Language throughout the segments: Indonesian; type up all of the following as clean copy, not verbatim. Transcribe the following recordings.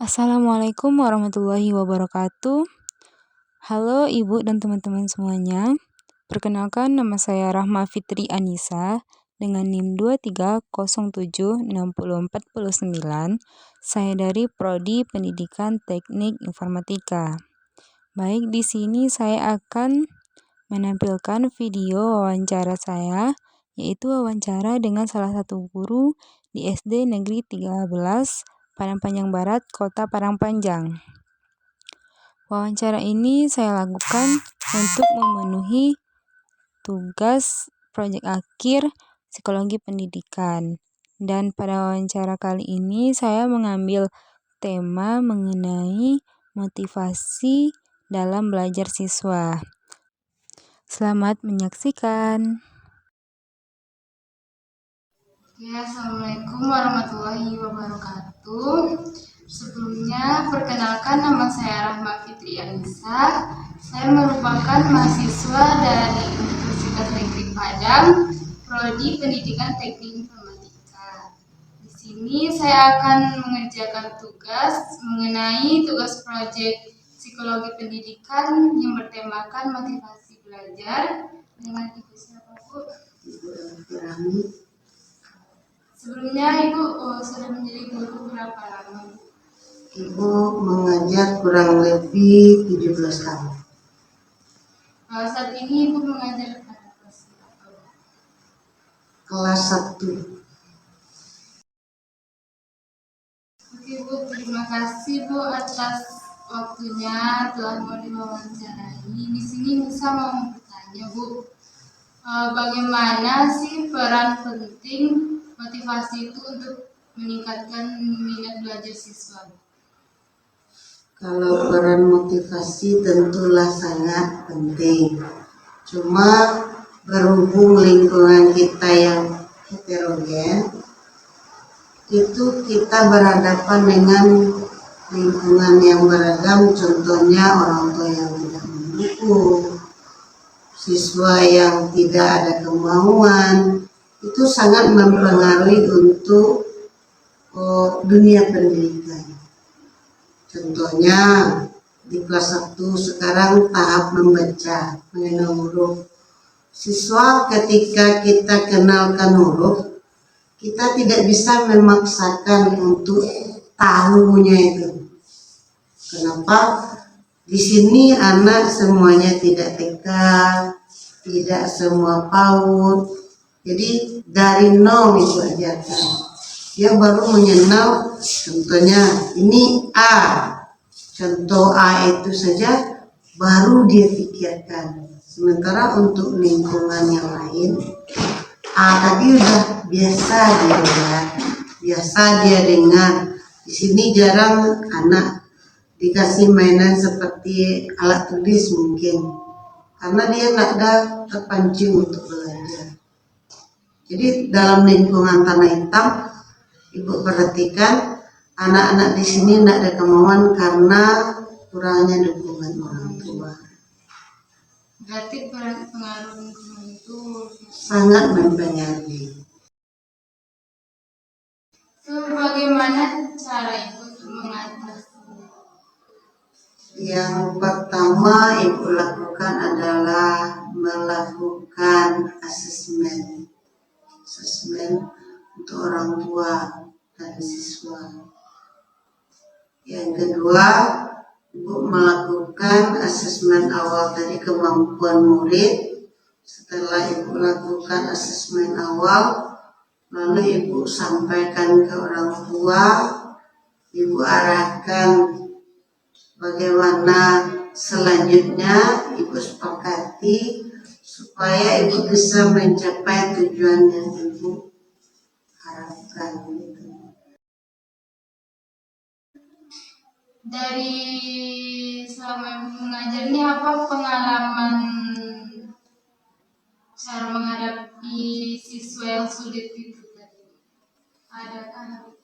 Assalamualaikum warahmatullahi wabarakatuh. Halo Ibu dan teman-teman semuanya. Perkenalkan, nama saya Rahma Fitri Anissa dengan NIM 23076049. Saya dari Prodi Pendidikan Teknik Informatika. Baik, di sini saya akan menampilkan video wawancara saya, yaitu wawancara dengan salah satu guru di SD Negeri 13 Padangpanjang Barat, Kota Padangpanjang. Wawancara ini saya lakukan untuk memenuhi tugas proyek akhir psikologi pendidikan. Dan pada wawancara kali ini saya mengambil tema mengenai motivasi dalam belajar siswa. Selamat menyaksikan. Assalamualaikum warahmatullahi wabarakatuh. Sebelumnya, perkenalkan, nama saya Rahma Fitri Anissa. Saya merupakan mahasiswa dari Universitas Negeri Padang, Prodi Pendidikan Teknik Informatika. Di sini saya akan mengerjakan tugas mengenai tugas proyek psikologi pendidikan yang bertemakan motivasi belajar dengan Ibu siapa, Bu? Ibu Rami. Sebelumnya Ibu sudah menjadi guru berapa lama? Ibu mengajar kurang lebih 17 tahun. Saat ini Ibu mengajar pada kelas berapa? Kelas 1. Oke Bu, terima kasih Bu atas waktunya telah mau diwawancarai. Di sini Nisa mau bertanya Bu, bagaimana sih peran penting motivasi itu untuk meningkatkan minat belajar siswa? Kalau peran motivasi tentulah sangat penting. Cuma berhubung lingkungan kita yang heterogen, itu kita berhadapan dengan lingkungan yang beragam. Contohnya orang tua yang tidak mendukung, siswa yang tidak ada kemauan, itu sangat mempengaruhi untuk dunia pendidikan. Contohnya di kelas 1 sekarang tahap membaca, mengenal huruf. Siswa ketika kita kenalkan huruf, kita tidak bisa memaksakan untuk tahunya itu. Kenapa? Di sini anak semuanya tidak TK, tidak semua PAUD. Jadi dari nol itu ajarkan. Dia baru mengenal, contohnya ini A. Contoh A itu saja baru dia pikirkan. Sementara untuk lingkungan yang lain, A tadi udah biasa dia lihat, biasa dia dengar. Di sini jarang anak dikasih mainan seperti alat tulis mungkin, karena dia tidak ada terpancing untuk belajar. Jadi dalam lingkungan tanah hitam, Ibu perhatikan anak-anak di sini tidak ada kemauan karena kurangnya dukungan orang tua. Berarti pengaruh lingkungan itu Sangat mempengaruhi. Bagaimana cara Ibu untuk mengatasi? Yang pertama Ibu lakukan adalah melakukan asesmen untuk orang tua dan siswa. Yang kedua, Ibu melakukan asesmen awal dari kemampuan murid. Setelah Ibu lakukan asesmen awal, lalu Ibu sampaikan ke orang tua, Ibu arahkan bagaimana selanjutnya Ibu sepakati supaya Ibu bisa mencapai tujuan yang Ibu harapkan. Dari selama Ibu mengajar ini apa pengalaman cara menghadapi siswa yang sulit itu tadi? Adakah?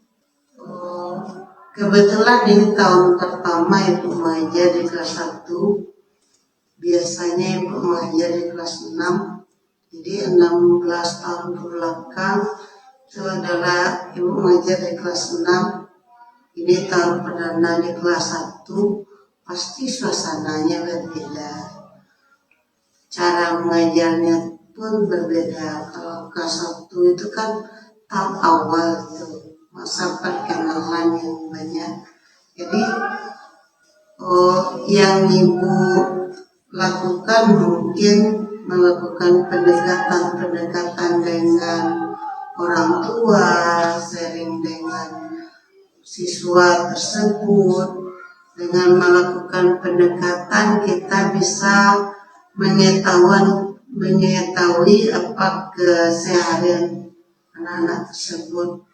Kebetulan ini tahun pertama Ibu mengajar di kelas 1. Biasanya Ibu mengajar di kelas 6. Jadi 16 tahun ke belakang itu adalah Ibu mengajar di kelas 6. Ini tahun perdana di kelas 1, pasti suasananya berbeda. Cara mengajarnya pun berbeda. Kalau kelas 1 itu kan tahap awal itu, masa perkenalan yang banyak. Jadi yang ibu lakukan mungkin melakukan pendekatan dengan orang tua, sharing dengan siswa tersebut. Dengan melakukan pendekatan kita bisa mengetahui apa keseharian anak-anak tersebut.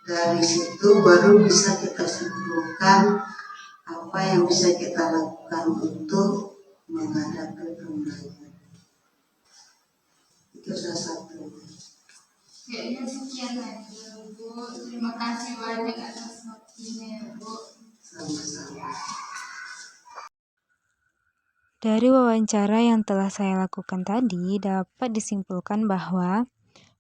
Dari situ baru bisa kita simpulkan apa yang bisa kita lakukan untuk menghadapi pembelajaran. Itu salah satu. Kayaknya sekian aja, Bu. Terima kasih banyak atas waktunya, Bu. Sama-sama. Dari wawancara yang telah saya lakukan tadi, dapat disimpulkan bahwa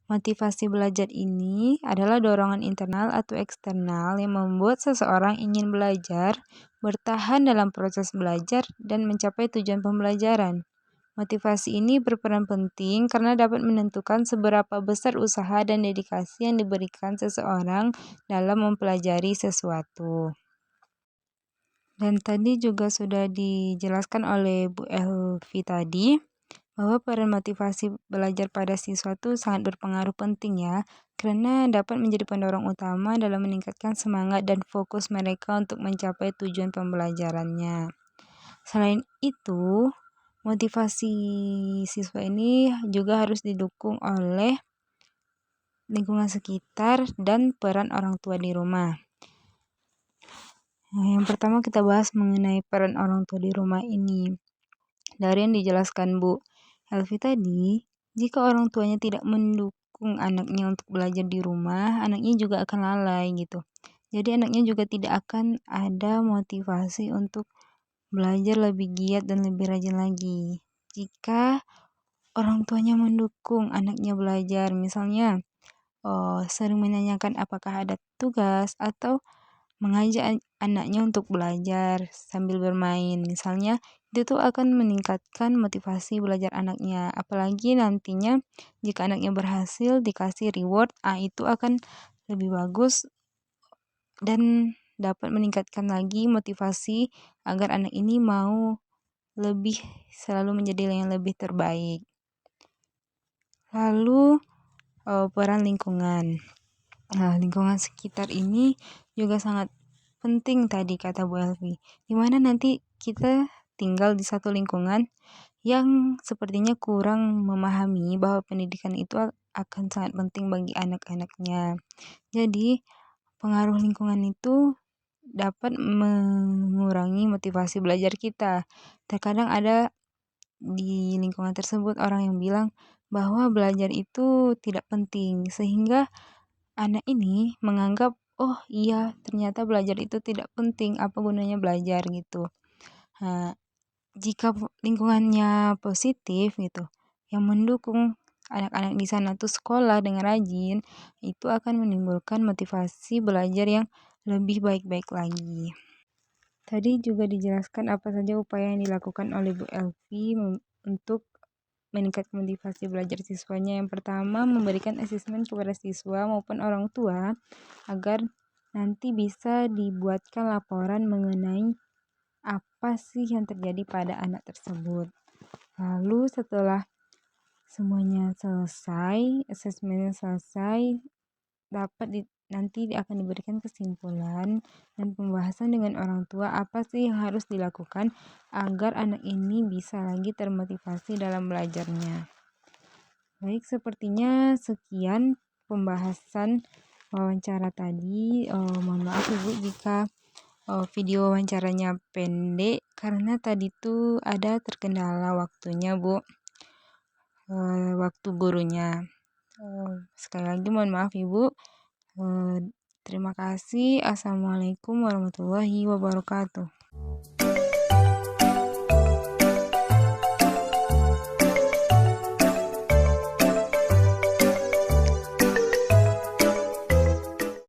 motivasi belajar ini adalah dorongan internal atau eksternal yang membuat seseorang ingin belajar, bertahan dalam proses belajar, dan mencapai tujuan pembelajaran. Motivasi ini berperan penting karena dapat menentukan seberapa besar usaha dan dedikasi yang diberikan seseorang dalam mempelajari sesuatu. Dan tadi juga sudah dijelaskan oleh Bu Elvi tadi, bahwa peran motivasi belajar pada siswa itu sangat berpengaruh penting ya, karena dapat menjadi pendorong utama dalam meningkatkan semangat dan fokus mereka untuk mencapai tujuan pembelajarannya. Selain itu, motivasi siswa ini juga harus didukung oleh lingkungan sekitar dan peran orang tua di rumah. Nah, yang pertama kita bahas mengenai peran orang tua di rumah ini. Dari yang dijelaskan Bu Elvi tadi, jika orang tuanya tidak mendukung anaknya untuk belajar di rumah, anaknya juga akan lalai gitu. Jadi anaknya juga tidak akan ada motivasi untuk belajar lebih giat dan lebih rajin lagi. Jika orang tuanya mendukung anaknya belajar, misalnya sering menanyakan apakah ada tugas atau mengajak anaknya untuk belajar sambil bermain, misalnya itu tuh akan meningkatkan motivasi belajar anaknya. Apalagi nantinya jika anaknya berhasil dikasih reward, itu akan lebih bagus dan dapat meningkatkan lagi motivasi agar anak ini mau lebih selalu menjadi yang lebih terbaik. Lalu peran lingkungan. Nah, lingkungan sekitar ini juga sangat penting tadi kata Bu Elvi. Dimana nanti kita tinggal di satu lingkungan yang sepertinya kurang memahami bahwa pendidikan itu akan sangat penting bagi anak-anaknya. Jadi, pengaruh lingkungan itu dapat mengurangi motivasi belajar kita. Terkadang ada di lingkungan tersebut orang yang bilang bahwa belajar itu tidak penting, sehingga anak ini menganggap, oh iya ternyata belajar itu tidak penting, apa gunanya belajar gitu. Nah, jika lingkungannya positif gitu, yang mendukung anak-anak di sana tuh sekolah dengan rajin, itu akan menimbulkan motivasi belajar yang lebih baik-baik lagi. Tadi juga dijelaskan apa saja upaya yang dilakukan oleh Bu Elvi untuk meningkatkan motivasi belajar siswanya. Yang pertama, memberikan asesmen kepada siswa maupun orang tua agar nanti bisa dibuatkan laporan mengenai apa sih yang terjadi pada anak tersebut. Lalu setelah semuanya selesai, asesmennya selesai, nanti akan diberikan kesimpulan dan pembahasan dengan orang tua apa sih yang harus dilakukan agar anak ini bisa lagi termotivasi dalam belajarnya. Baik, sepertinya sekian pembahasan wawancara tadi. Mohon maaf Ibu jika video wawancaranya pendek karena tadi tuh ada terkendala waktunya Bu, waktu gurunya. Sekali lagi mohon maaf Ibu. Terima kasih. Assalamualaikum warahmatullahi wabarakatuh.